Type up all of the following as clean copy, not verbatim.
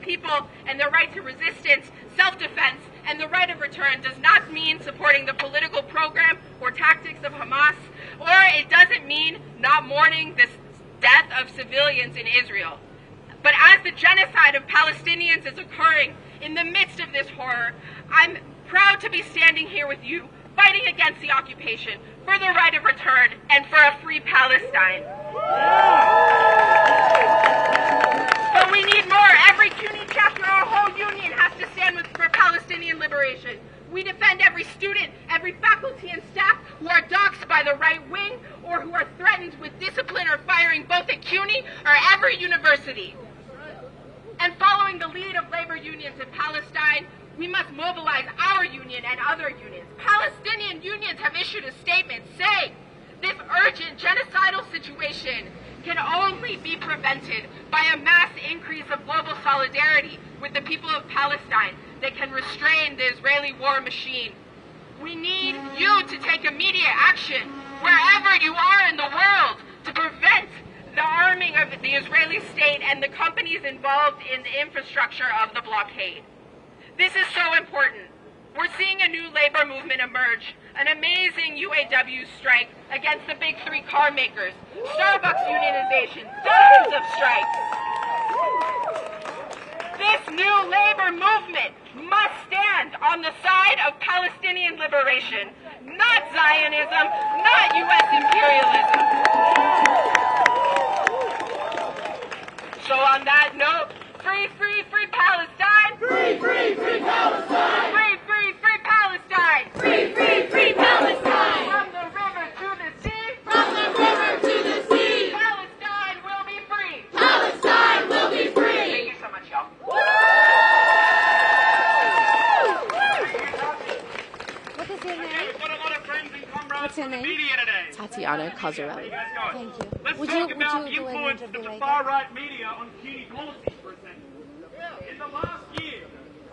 people and their right to resistance, self-defense, and the right of return does not mean supporting the political program or tactics of Hamas, or it doesn't mean not mourning the death of civilians in Israel. But as the genocide of Palestinians is occurring in the midst of this horror, I'm proud to be standing here with you, fighting against the occupation, for the right of return, and for a free Palestine. But we need more. Every CUNY chapter, our whole union has to stand for Palestinian liberation. We defend every student, every faculty and staff who are doxxed by the right wing or who are threatened with discipline or firing both at CUNY or every university. And following the lead of labor unions in Palestine, we must mobilize our union and other unions. Palestinian unions have issued a statement saying this urgent genocidal situation can only be prevented by a mass increase of global solidarity with the people of Palestine that can restrain the Israeli war machine. We need you to take immediate action wherever you are in the world to prevent the arming of the Israeli state and the companies involved in the infrastructure of the blockade. This is so important. We're seeing a new labor movement emerge, an amazing UAW strike against the big three car makers, Starbucks unionization, dozens of strikes. This new labor movement must stand on the side of Palestinian liberation, not Zionism, not U.S. imperialism. So on that note, free, free, free Palestine! Free, free, free Palestine! Free, free, free Palestine! Free, free, free Palestine! From the river to the sea! From the river to the sea! Palestine will be free! Palestine will be free! Thank you so much, y'all. What is your name? We've got a lot of friends and comrades What's your from the name? media today. Tatiana Cosarelli. How you guys going? Thank you. Let's Would talk you about go the ahead influence and of interview the Reagan? far-right media on CUNY policy for a second. In the last year,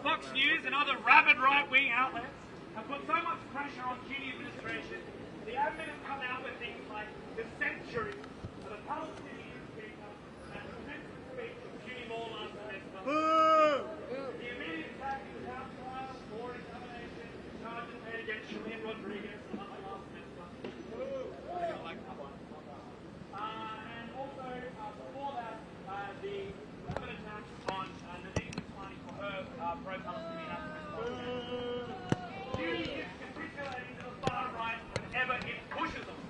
Fox News and other rabid right-wing outlets have put so much pressure on CUNY administration, the admin have come out with things like the century of a Palestinian speaker at the censored speech of CUNY Mall last semester. The immediate attack in the House trial for examination charges made against Shalene Rodriguez last semester. And also, before that, the government attack on Noticias for her pro-Palestinian activist. CUNY is capitulating to the far right whenever it pushes them.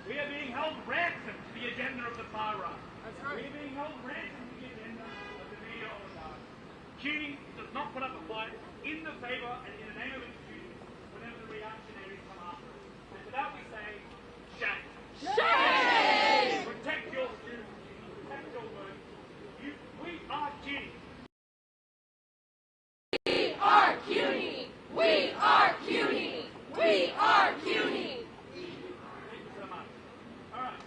We are being held ransom to the agenda of the far right. We are being held ransom to the agenda of the media oligarchs. CUNY does not put up a fight in the favour and in the name of its students whenever the reactionaries come after us. And to that we say, shame. Shame! Protect your students, protect your work. We are CUNY. We are CUNY! We are CUNY! We are CUNY! Thank you so much. All right.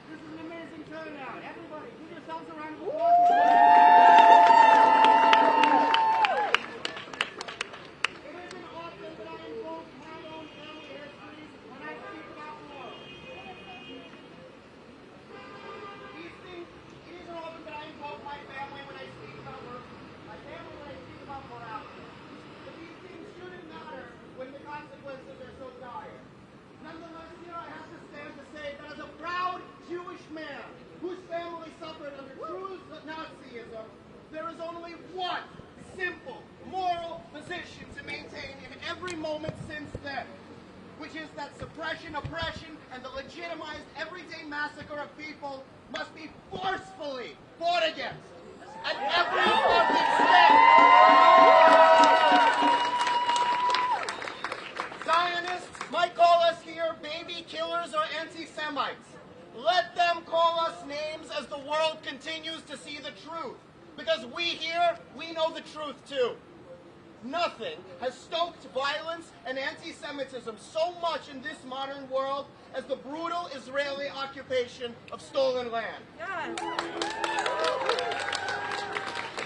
This is an amazing turnout. Everybody, give yourselves a round of applause. It isn't often that I invoke my own family histories when I speak about war. These things, it isn't often that I invoke my family when I speak about work, my family when I speak about morality. But these things shouldn't matter when the consequences are so dire. Nonetheless, here I have to stand to say that as a proud Jewish man whose family suffered under true Nazism, there is only one simple moral position to maintain in every moment since then, which is that suppression, oppression, and the legitimized everyday massacre of people must be forcefully fought against at every fucking step. Zionists might call us here baby killers or anti-Semites. Let them call us names as the world continues to see the truth. Because we here, we know the truth too. Nothing has stoked violence and anti-Semitism so much in this modern world as the brutal Israeli occupation of stolen land.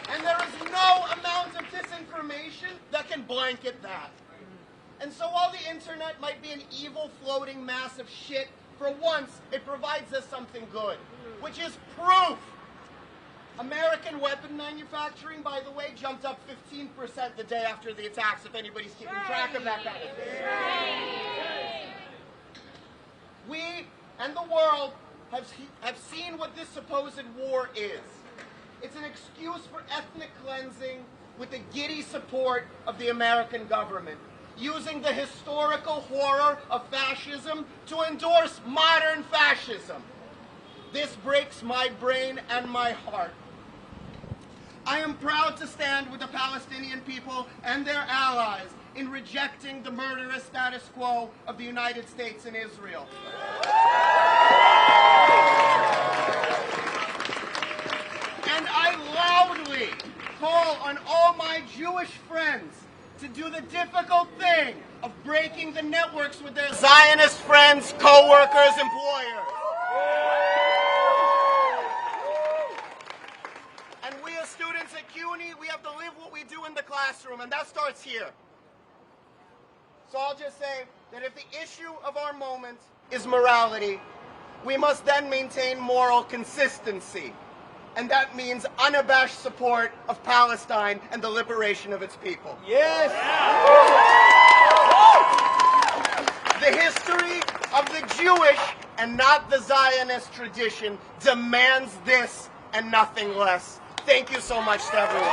And And there is no amount of disinformation that can blanket that. And so while the internet might be an evil floating mass of shit, for once it provides us something good, which is proof. American weapon manufacturing, by the way, jumped up 15% the day after the attacks, if anybody's keeping track of that kind of thing. We and the world have seen what this supposed war is. It's an excuse for ethnic cleansing with the giddy support of the American government, using the historical horror of fascism to endorse modern fascism. This breaks my brain and my heart. I am proud to stand with the Palestinian people and their allies in rejecting the murderous status quo of the United States and Israel. And I loudly call on all my Jewish friends to do the difficult thing of breaking the networks with their Zionist friends, co-workers, employers. And we as students at CUNY, we have to live what we do in the classroom, and that starts here. So I'll just say that if the issue of our moment is morality, we must then maintain moral consistency. And that means unabashed support of Palestine and the liberation of its people. Yes! The history of the Jewish and not the Zionist tradition demands this and nothing less. Thank you so much to everyone.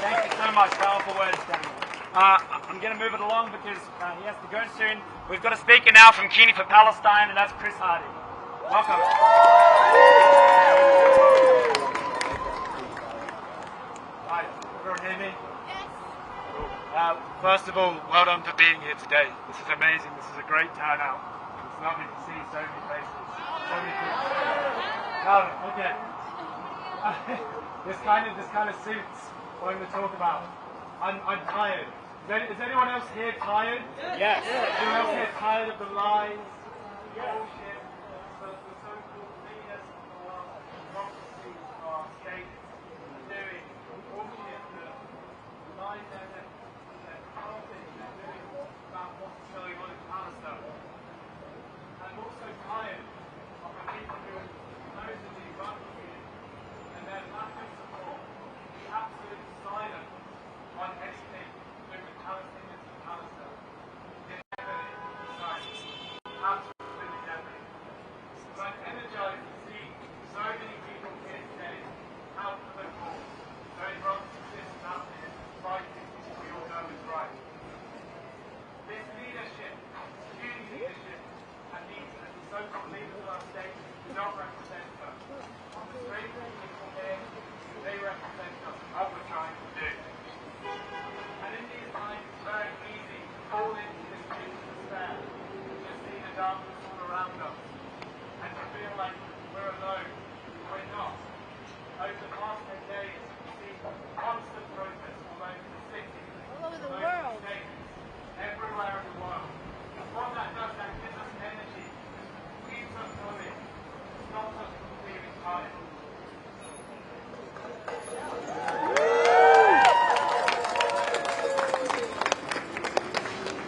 Thank you so much. Powerful words, Daniel. I'm going to move it along because he has to go soon. We've got a speaker now from CUNY for Palestine, and that's Chris Hardy. Welcome. Hi, everyone hear me? Yes. First of all, well done for being here today. This is amazing. This is a great turnout. It's lovely to see so many faces. So many people. Okay. This kind of suits what I'm going to talk about. I'm tired. Is anyone else here tired? Yes. Anyone else here tired of the lies, bullshit, the so-called leaders of the world, democracy, our state, doing bullshit, the lies they're parting, they're doing about what's going on in Palestine? I'm also tired of the people who are supposedly running it and their lack of support, the absolute silence on anything to do with Palestinians and Palestine. Absolutely everything. So I'm energized to see so many people here today out for the cause. Those brothers and sisters out there fighting what we all know is right. This leadership, CUNY leadership, and these so-called leaders of our state do not represent us. On the street, people here, they represent us and what we're trying to do. And in these times, it's very easy to fall into this pit of despair, to see the darkness all around us, and to feel like we're alone. We're not. Over the past 10 days, we see constant protests all over the city, All over the world. states, everywhere in the world. And what that does, that gives us energy, keeps us going, stops us from feeling tired.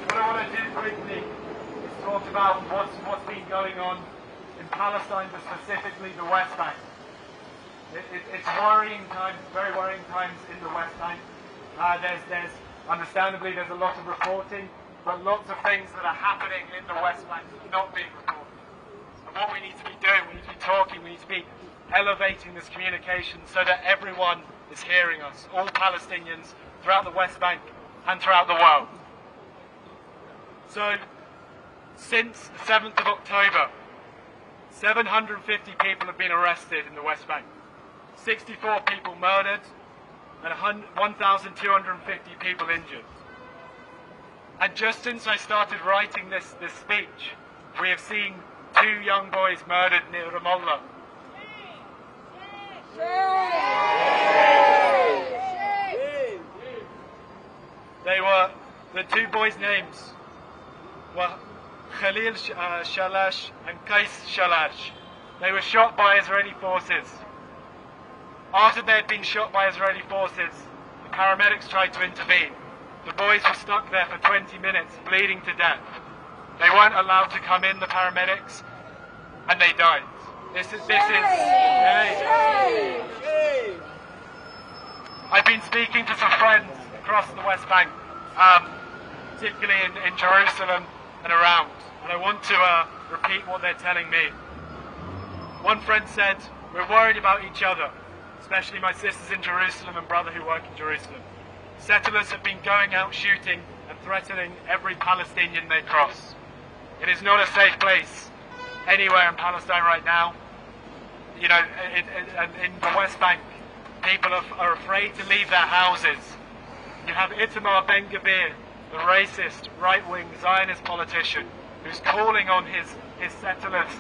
What I want to do quickly is talk about what's been going on in Palestine, but specifically the West Bank. It's worrying times, very worrying times in the West Bank. There's understandably there's a lot of reporting, but lots of things that are happening in the West Bank that are not being reported. And what we need to be doing, we need to be talking, we need to be elevating this communication so that everyone is hearing us, all Palestinians throughout the West Bank and throughout the world. So, since the 7th of October, 750 people have been arrested in the West Bank, 64 people murdered, and 1,250 people injured. And just since I started writing this speech, we have seen 2 young boys murdered near Ramallah. The 2 boys' names were Khalil Shalash and Qais Shalash. They were shot by Israeli forces. After they had been shot by Israeli forces, the paramedics tried to intervene. The boys were stuck there for 20 minutes, bleeding to death. They weren't allowed to come in, the paramedics, and they died. This is I've been speaking to some friends across the West Bank, particularly in Jerusalem and around, and I want to repeat what they're telling me. One friend said, "We're worried about each other, especially my sisters in Jerusalem and brother who work in Jerusalem. Settlers have been going out shooting and threatening every Palestinian they cross. It is not a safe place anywhere in Palestine right now. You know, in the West Bank, people are afraid to leave their houses. You have Itamar Ben-Gvir, the racist, right-wing Zionist politician, who's calling on his settlers,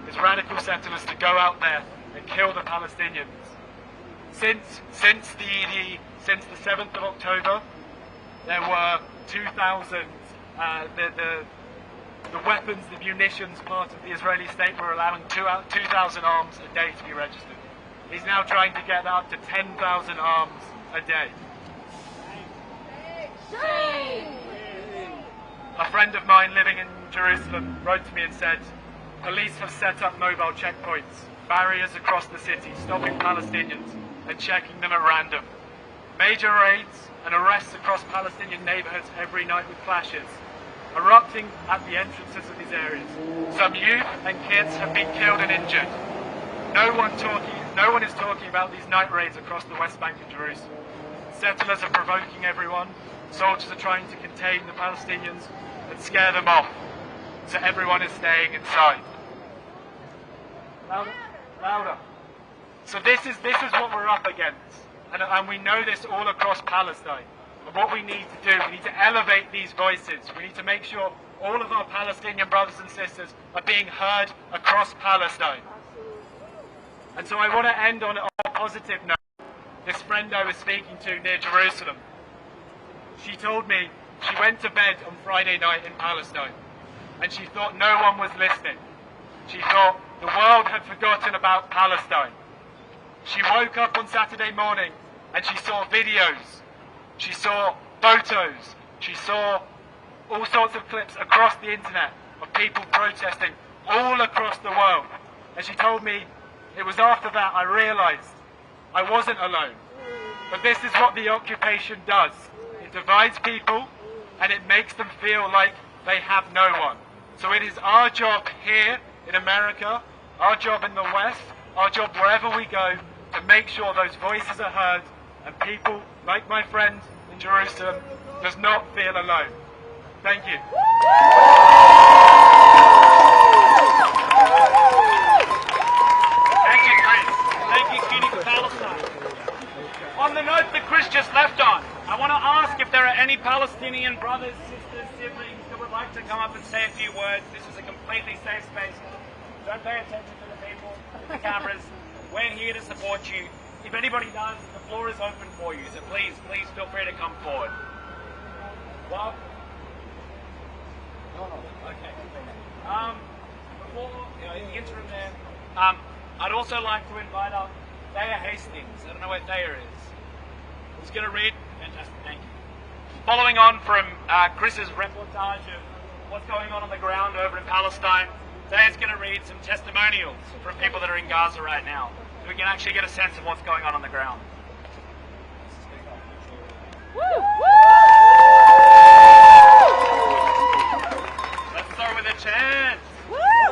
his radical settlers, to go out there and kill the Palestinians. Since the 7th of October, there were 2,000. The weapons, the munitions part of the Israeli state were allowing 2,000 arms a day to be registered. He's now trying to get that up to 10,000 arms a day. A friend of mine living in Jerusalem wrote to me and said, "Police have set up mobile checkpoints, barriers across the city, stopping Palestinians and checking them at random. Major raids and arrests across Palestinian neighborhoods every night with clashes, erupting at the entrances of these areas. Some youth and kids have been killed and injured. No one is talking about these night raids across the West Bank and Jerusalem. Settlers are provoking everyone. Soldiers are trying to contain the Palestinians and scare them off. So everyone is staying inside." Louder. Louder. So this is what we're up against. And we know this all across Palestine. And what we need to do, we need to elevate these voices. We need to make sure all of our Palestinian brothers and sisters are being heard across Palestine. And so I want to end on a positive note. This friend I was speaking to near Jerusalem, she told me she went to bed on Friday night in Palestine and she thought no one was listening. She thought the world had forgotten about Palestine. She woke up on Saturday morning and she saw videos, she saw photos, she saw all sorts of clips across the internet of people protesting all across the world. And she told me it was after that I realized I wasn't alone. But this is what the occupation does. It divides people and it makes them feel like they have no one. So it is our job here in America, our job in the West, our job wherever we go, to make sure those voices are heard and people like my friend in Jerusalem does not feel alone. Thank you. Thank you, Chris. Thank you, CUNY for Palestine. On the note that Chris just left on, I want to ask if there are any Palestinian brothers, sisters, siblings that would like to come up and say a few words. This is a completely safe space. Don't pay attention to the people, to the cameras. We're here to support you. If anybody does, the floor is open for you. So please feel free to come forward. Well, okay. Before in the interim there, I'd also like to invite up Thea Hastings. I don't know where Thea is. Who's going to read? Fantastic, thank you. Following on from Chris's reportage of what's going on the ground over in Palestine, Thea's going to read some testimonials from people that are in Gaza right now, so we can actually get a sense of what's going on the ground. Let's start with a chant.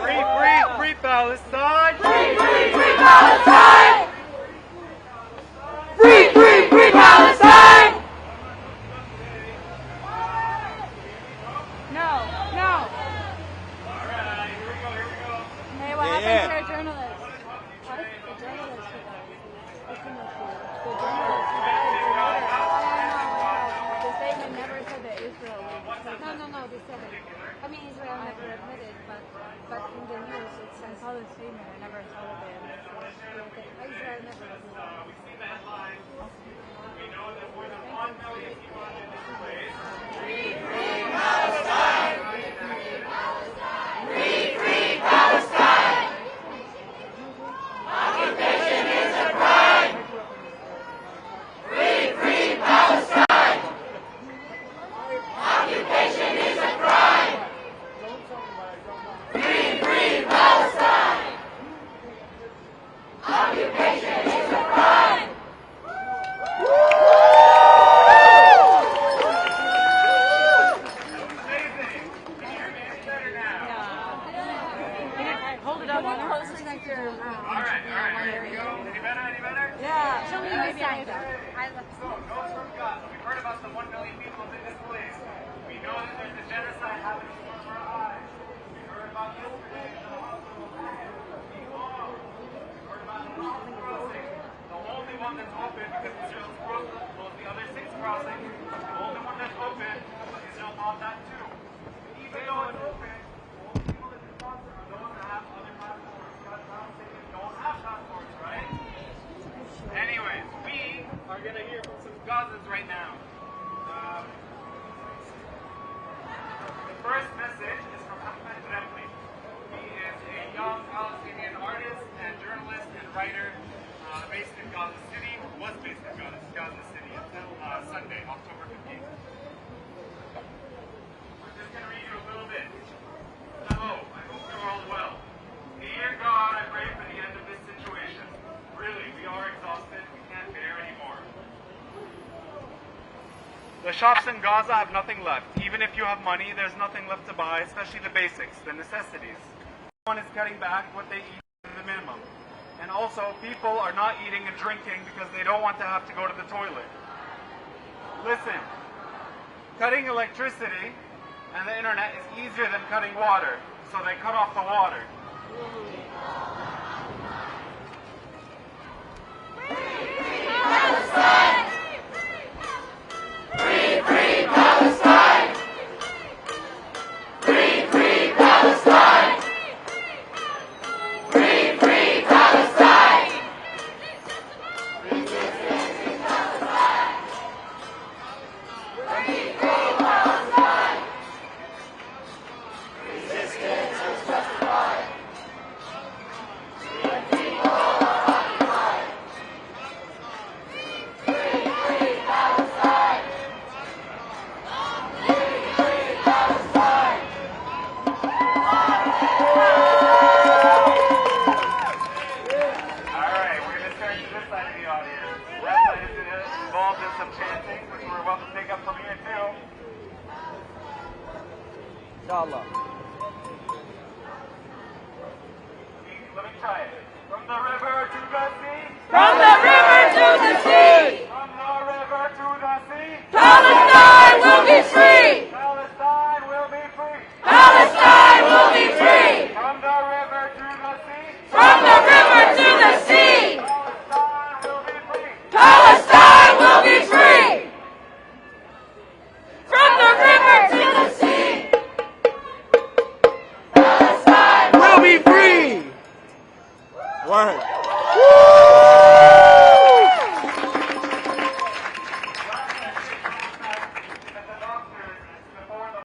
Free, free, free Palestine! Free, free, free Palestine! Free, free, free Palestine! No. Alright, here we go. Hey, what happened to our journalists? What? The journalists. The statement never said that Israel. No, they said it. I mean, Israel never admitted, but in the news I saw the statement. I never saw that they admitted. Israel never admitted. We see the headlines. We know that more than 1 million people are in this place. Free, free Palestine! Free, free Palestine! genocide happening before our eyes. We heard about yesterday in the hospital. We heard about the Lourdes crossing, the only one that's open because Israel's closed the other 6 crossings. The only one that's open, but Israel bought that too. Even though it's open, the only people that can sponsor are those that have other passports. God don't have passports, right? Anyways, we are going to hear from some Gazans right now. The first message is from Ahmed Remli. He is a young Palestinian artist and journalist and writer based in Gaza City, or was based in Gaza City until Sunday, October 15th. We're just going to read you a little bit. Hello, I hope you're all well. Dear God, I pray for the end of this situation. Really, we are exhausted. We can't bear anymore. The shops in Gaza have nothing left. Even if you have money, there's nothing left to buy, especially the basics, the necessities. Everyone is cutting back what they eat to the minimum. And also, people are not eating and drinking because they don't want to have to go to the toilet. Listen, cutting electricity and the internet is easier than cutting water, so they cut off the water. Inshallah. Let me try it. From the river to the sea. From the river to the sea. From the river to the sea. Palestine will be free. Palestine will be free. Palestine will be free. From the river to the sea. From the river to the sea. Palestine will be free. Palestine will be free. From the river to the sea. We'll be free! Word.